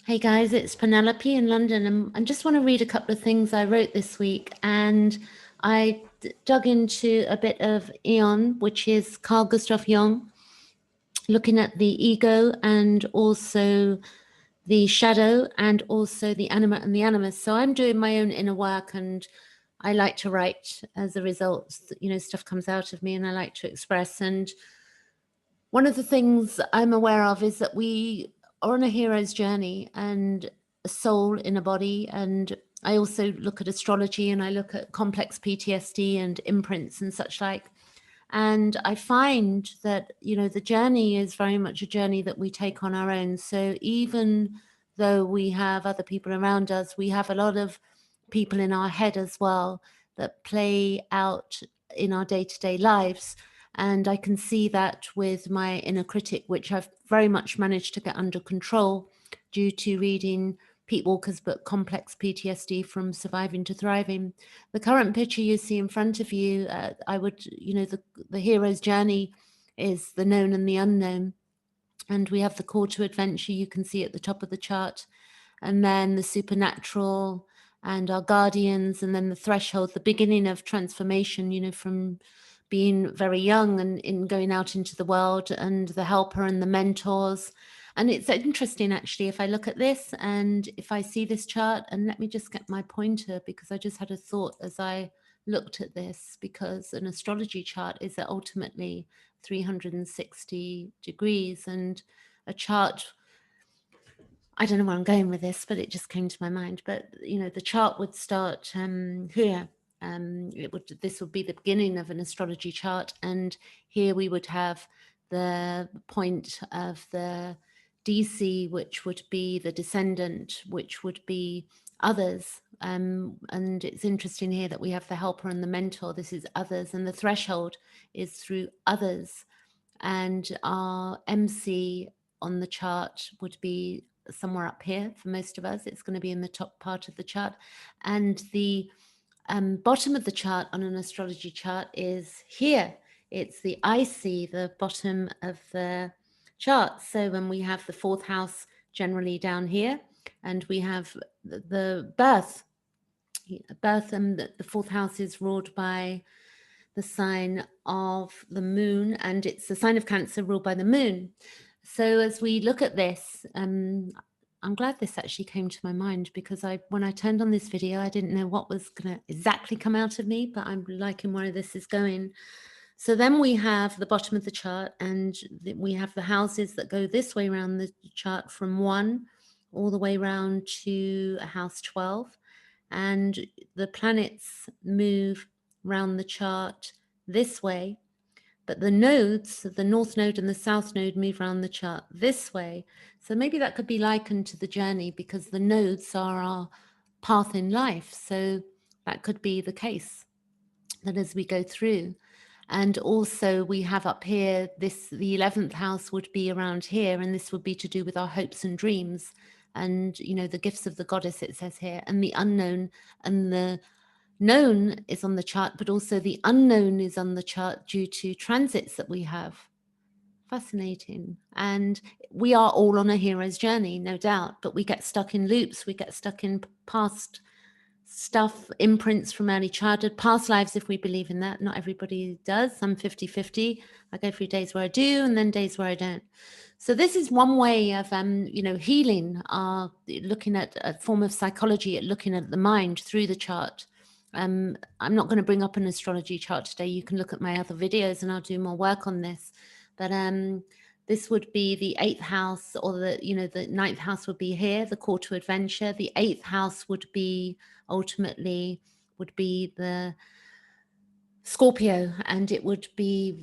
Hey guys, it's Penelope in London, and I just want to read a couple of things I wrote this week. And I dug into a bit of Eon, which is Carl Gustav Jung, looking at the ego and also the shadow and also the anima and the animus. So I'm doing my own inner work, and I like to write as a result. Stuff comes out of me and I like to express. And one of the things I'm aware of is that we are on a hero's journey and a soul in a body. And I also look at astrology and I look at complex PTSD and imprints and such like. And I find that, the journey is very much a journey that we take on our own. So even though we have other people around us, we have a lot of people in our head as well that play out in our day-to-day lives. And I can see that with my inner critic, which I've very much managed to get under control due to reading Pete Walker's book, Complex PTSD from Surviving to Thriving. The current picture you see in front of you, the hero's journey is the known and the unknown. And we have the call to adventure, you can see at the top of the chart. And then the supernatural and our guardians, and then the threshold, the beginning of transformation, from being very young and in going out into the world, and the helper and the mentors. And it's interesting, actually, if I look at this and if I see this chart, and let me just get my pointer because I just had a thought as I looked at this, because an astrology chart is ultimately 360 degrees, and a chart, I don't know where I'm going with this, but it just came to my mind. But the chart would start here. This would be the beginning of an astrology chart, and here we would have the point of the DC, which would be the descendant, which would be others. And it's interesting here that we have the helper and the mentor. This is others, and the threshold is through others. And our MC on the chart would be somewhere up here for most of us. It's going to be in the top part of the chart. And the bottom of the chart on an astrology chart is here. It's the IC, the bottom of the chart. So when we have the fourth house generally down here, and we have the birth, and the fourth house is ruled by the sign of the moon, and it's the sign of Cancer ruled by the moon. So as we look at this, I'm glad this actually came to my mind, because when I turned on this video, I didn't know what was going to exactly come out of me, but I'm liking where this is going. So then we have the bottom of the chart, and we have the houses that go this way around the chart from 1 all the way around to house 12. And the planets move around the chart this way, but the nodes, the north node and the south node, move around the chart this way. So maybe that could be likened to the journey, because the nodes are our path in life. So that could be the case, that as we go through. And also we have up here, the 11th house would be around here, and this would be to do with our hopes and dreams, and the gifts of the goddess, it says here, and the unknown. And the known is on the chart, but also the unknown is on the chart due to transits that we have. Fascinating. And we are all on a hero's journey, no doubt, but we get stuck in loops. We get stuck in past stuff, imprints from early childhood, past lives, if we believe in that. Not everybody does. I'm 50-50. I go through days where I do and then days where I don't. So this is one way of healing, looking at a form of psychology, at looking at the mind through the chart. I'm not going to bring up an astrology chart today. You can look at my other videos and I'll do more work on this. But this would be the 8th house, or the 9th house would be here, the call to adventure. The 8th house would be ultimately the Scorpio, and it would be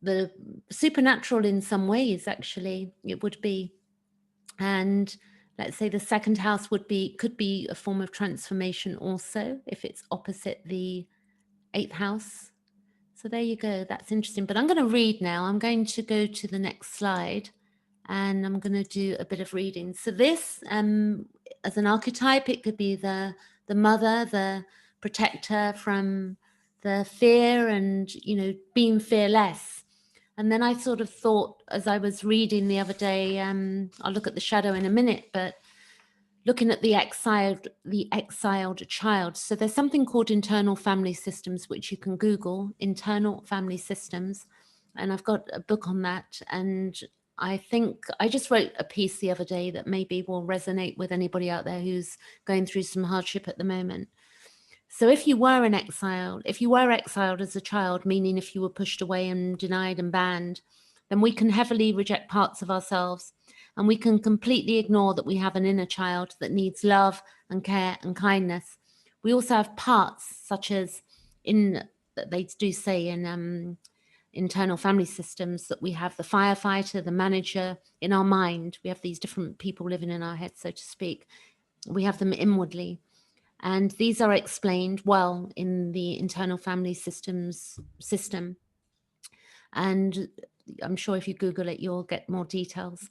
the supernatural in some ways, actually, it would be. And let's say the 2nd house could be a form of transformation also, if it's opposite the 8th house. So there you go. That's interesting. But I'm going to read now. I'm going to go to the next slide, and I'm going to do a bit of reading. So this, as an archetype, it could be the mother, the protector from the fear, and being fearless. And then I sort of thought, as I was reading the other day, I'll look at the shadow in a minute, but looking at the exiled child. So there's something called internal family systems, which you can Google, internal family systems. And I've got a book on that. And I think I just wrote a piece the other day that maybe will resonate with anybody out there who's going through some hardship at the moment. So if you were exiled as a child, meaning if you were pushed away and denied and banned, then we can heavily reject parts of ourselves, and we can completely ignore that we have an inner child that needs love and care and kindness. We also have parts such as they do say in internal family systems that we have the firefighter, the manager in our mind. We have these different people living in our head, so to speak. We have them inwardly. And these are explained well in the internal family system. And I'm sure if you Google it, you'll get more details.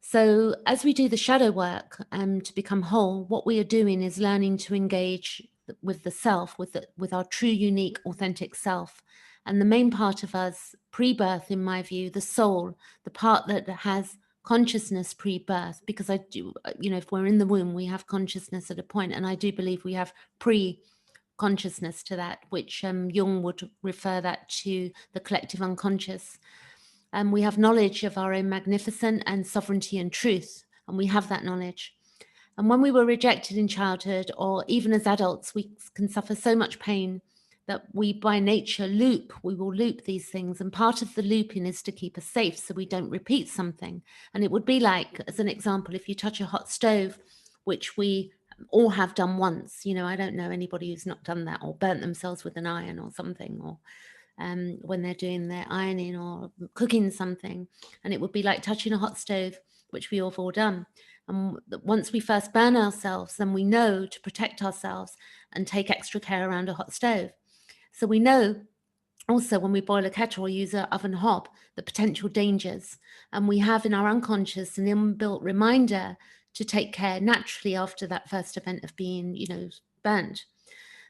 So as we do the shadow work to become whole, what we are doing is learning to engage with the self, with our true, unique, authentic self. And the main part of us pre-birth, in my view, the soul, the part that has consciousness pre-birth, because I do, if we're in the womb, we have consciousness at a point, and I do believe we have pre-consciousness to that, which Jung would refer that to the collective unconscious. And we have knowledge of our own magnificence and sovereignty and truth, and we have that knowledge. And when we were rejected in childhood, or even as adults, we can suffer so much pain that we, by nature, we will loop these things. And part of the looping is to keep us safe so we don't repeat something. And it would be like, as an example, if you touch a hot stove, which we all have done once, I don't know anybody who's not done that, or burnt themselves with an iron or something, or when they're doing their ironing or cooking something. And it would be like touching a hot stove, which we have all done. And once we first burn ourselves, then we know to protect ourselves and take extra care around a hot stove. So we know also when we boil a kettle or use an oven hob, the potential dangers. And we have in our unconscious an inbuilt reminder to take care naturally after that first event of being, burnt.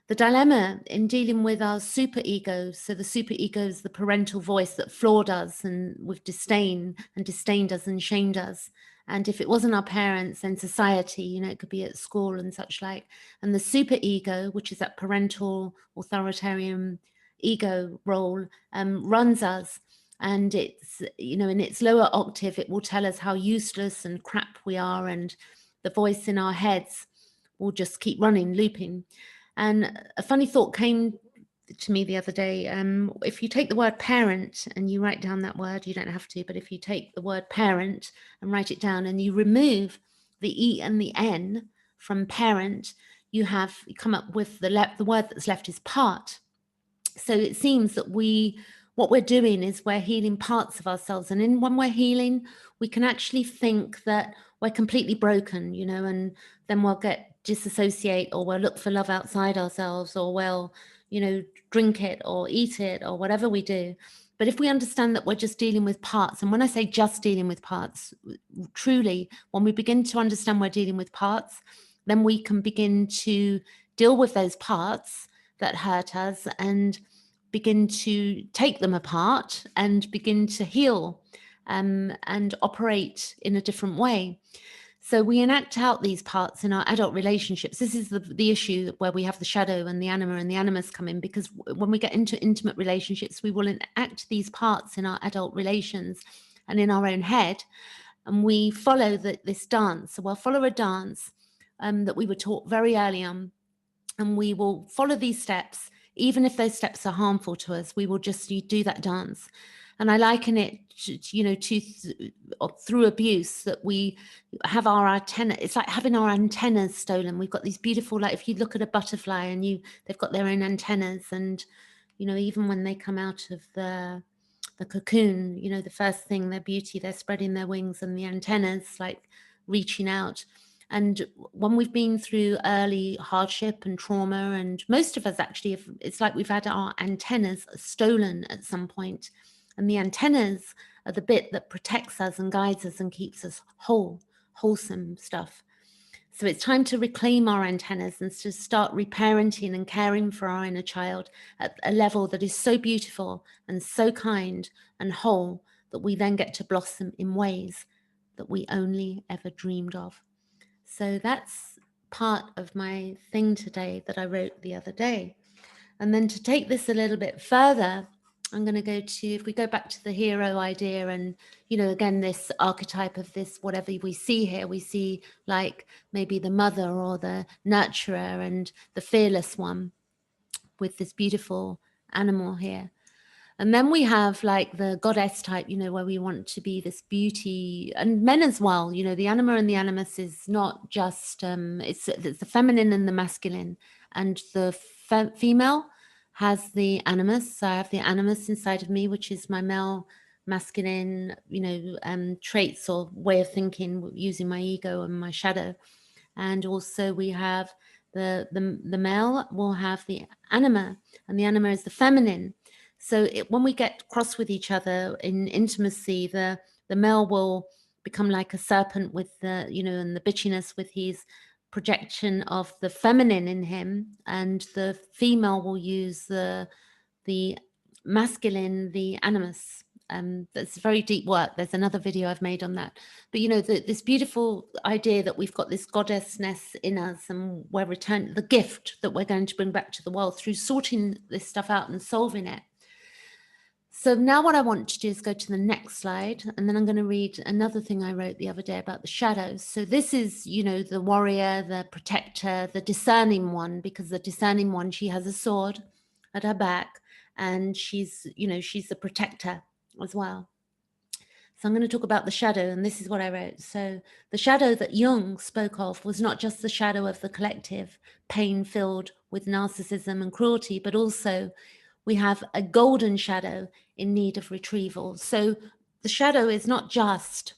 The dilemma in dealing with our superego, so the superego is the parental voice that floored us and with disdain, and disdained us and shamed us. And if it wasn't our parents, then society, it could be at school and such like. And the superego, which is that parental authoritarian ego role, runs us. And it's, in its lower octave, it will tell us how useless and crap we are. And the voice in our heads will just keep running, looping. And a funny thought came to me the other day. If you take the word parent and you write down that word, you don't have to, but if you take the word parent and write it down and you remove the E and the N from parent, you come up with the word that's left is part. So it seems that what we're doing is we're healing parts of ourselves. And when we're healing, we can actually think that we're completely broken, and then we'll disassociate, or we'll look for love outside ourselves, or we'll, drink it or eat it or whatever we do. But if we understand that we're just dealing with parts, and when I say just dealing with parts, truly, when we begin to understand we're dealing with parts, then we can begin to deal with those parts that hurt us and begin to take them apart and begin to heal and operate in a different way. So we enact out these parts in our adult relationships. This is the issue where we have the shadow and the anima and the animus come in, because when we get into intimate relationships, we will enact these parts in our adult relations and in our own head. And we follow this dance. So we'll follow a dance that we were taught very early on. And we will follow these steps, even if those steps are harmful to us. We will just do that dance. And I liken it through abuse, that we have our antenna. It's like having our antennas stolen. We've got these beautiful, like if you look at a butterfly and they've got their own antennas, and even when they come out of the cocoon, the first thing, their beauty, they're spreading their wings and the antennas like reaching out. And when we've been through early hardship and trauma, and most of us actually, it's like we've had our antennas stolen at some point. And the antennas are the bit that protects us and guides us and keeps us wholesome stuff. So it's time to reclaim our antennas and to start reparenting and caring for our inner child at a level that is so beautiful and so kind and whole, that we then get to blossom in ways that we only ever dreamed of. So that's part of my thing today that I wrote the other day. And then to take this a little bit further, I'm going to go to, if we go back to the hero idea and, again, this archetype of this, whatever we see here, we see like maybe the mother or the nurturer and the fearless one with this beautiful animal here. And then we have like the goddess type, where we want to be this beauty, and men as well, the anima and the animus is not just, it's the feminine and the masculine, and the female has the animus. So I have the animus inside of me, which is my male masculine, traits or way of thinking using my ego and my shadow. And also we have the male will have the anima, and the anima is the feminine. So when we get cross with each other in intimacy, the male will become like a serpent with the, and the bitchiness with his projection of the feminine in him, and the female will use the masculine, the animus. That's very deep work. There's another video I've made on that. But this beautiful idea that we've got this goddessness in us, and we're returning the gift that we're going to bring back to the world through sorting this stuff out and solving it. So now what I want to do is go to the next slide, and then I'm going to read another thing I wrote the other day about the shadows. So this is, the warrior, the protector, the discerning one, because the discerning one, she has a sword at her back, and she's the protector as well. So I'm going to talk about the shadow, and this is what I wrote. So the shadow that Jung spoke of was not just the shadow of the collective, pain-filled with narcissism and cruelty, but also we have a golden shadow in need of retrieval. So the shadow is not just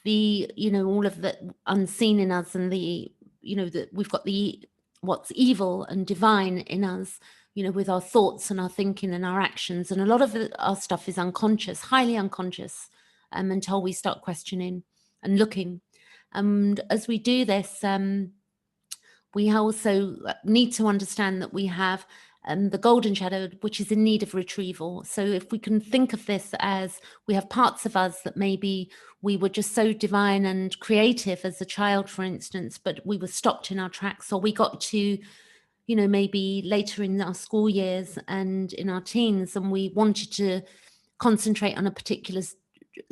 the, all of the unseen in us, and the, that we've got the what's evil and divine in us, with our thoughts and our thinking and our actions. And a lot of our stuff is unconscious, highly unconscious, until we start questioning and looking. And as we do this, we also need to understand that we have the golden shadow, which is in need of retrieval. So if we can think of this as we have parts of us that maybe we were just so divine and creative as a child, for instance, but we were stopped in our tracks, or we got to, maybe later in our school years and in our teens, and we wanted to concentrate on a particular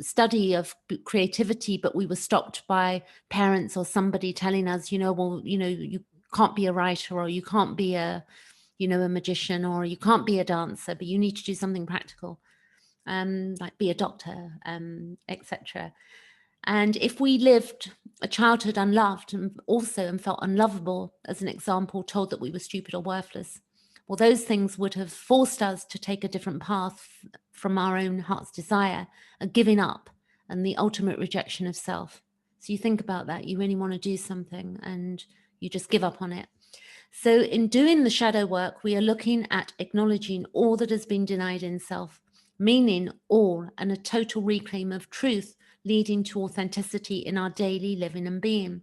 study of creativity, but we were stopped by parents or somebody telling us, you can't be a writer, or you can't be a magician, or you can't be a dancer, but you need to do something practical, like be a doctor, etc. And if we lived a childhood unloved and felt unlovable, as an example, told that we were stupid or worthless, well, those things would have forced us to take a different path from our own heart's desire, a giving up and the ultimate rejection of self. So you think about that, you really want to do something and you just give up on it. So in doing the shadow work, we are looking at acknowledging all that has been denied in self, meaning all, and a total reclaim of truth, leading to authenticity in our daily living and being.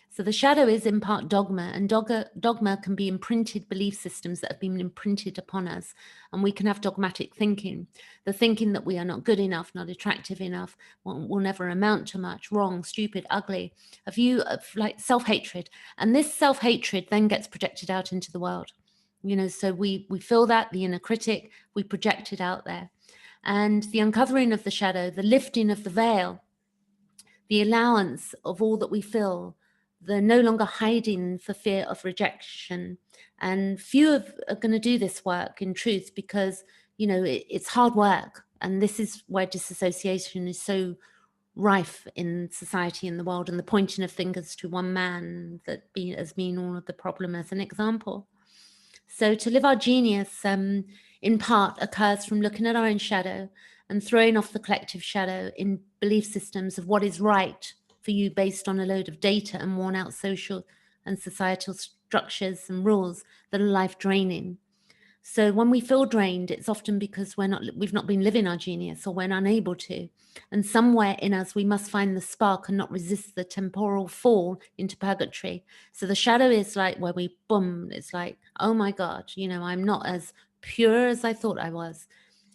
So the shadow is in part dogma, and dogma can be imprinted belief systems that have been imprinted upon us, and we can have dogmatic thinking, the thinking that we are not good enough, not attractive enough, will never amount to much, wrong, stupid, ugly, a view of like self-hatred. And this self-hatred then gets projected out into the world. So we feel that, the inner critic, we project it out there. And the uncovering of the shadow, the lifting of the veil, the allowance of all that we feel, the no longer hiding for fear of rejection. And few are going to do this work in truth, because, it's hard work. And this is where disassociation is so rife in society and the world, and the pointing of fingers to one man as being all of the problem, as an example. So to live our genius, in part, occurs from looking at our own shadow and throwing off the collective shadow in belief systems of what is right for you based on a load of data and worn out social and societal structures and rules that are life draining. So when we feel drained, it's often because we've not been living our genius, or we're unable to. And somewhere in us, we must find the spark and not resist the temporal fall into purgatory. So the shadow is like where we, boom, it's like, oh my God, I'm not as pure as I thought I was.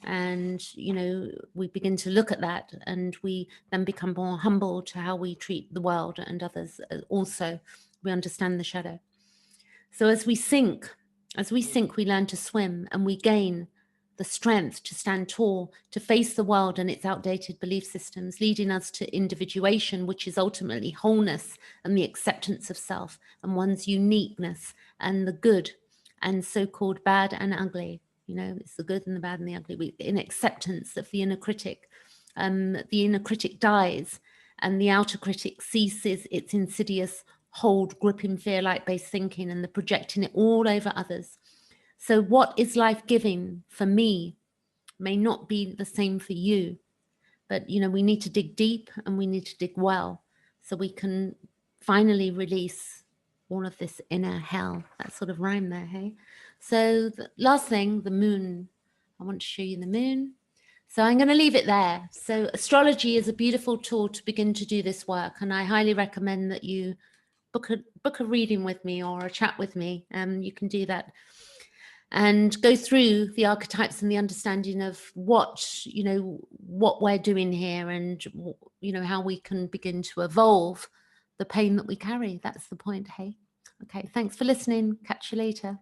And, we begin to look at that, and we then become more humble to how we treat the world and others also. we understand the shadow. So as we sink, we learn to swim, and we gain the strength to stand tall, to face the world and its outdated belief systems, leading us to individuation, which is ultimately wholeness and the acceptance of self and one's uniqueness and the good and so-called bad and ugly. You know, it's the good and the bad and the ugly. In acceptance of the inner critic. The inner critic dies and the outer critic ceases its insidious hold, gripping fear-like based thinking and the projecting it all over others. So what is life-giving for me may not be the same for you, but you know, we need to dig deep and we need to dig well so we can finally release all of this inner hell. That sort of rhyme there, hey? So the last thing, the moon. I want to show you the moon. So I'm going to leave it there. So astrology is a beautiful tool to begin to do this work, and I highly recommend that you book a reading with me or a chat with me. You can do that and go through the archetypes and the understanding of what, you know, what we're doing here and, you know, how we can begin to evolve the pain that we carry. That's the point, hey? Okay, thanks for listening. Catch you later.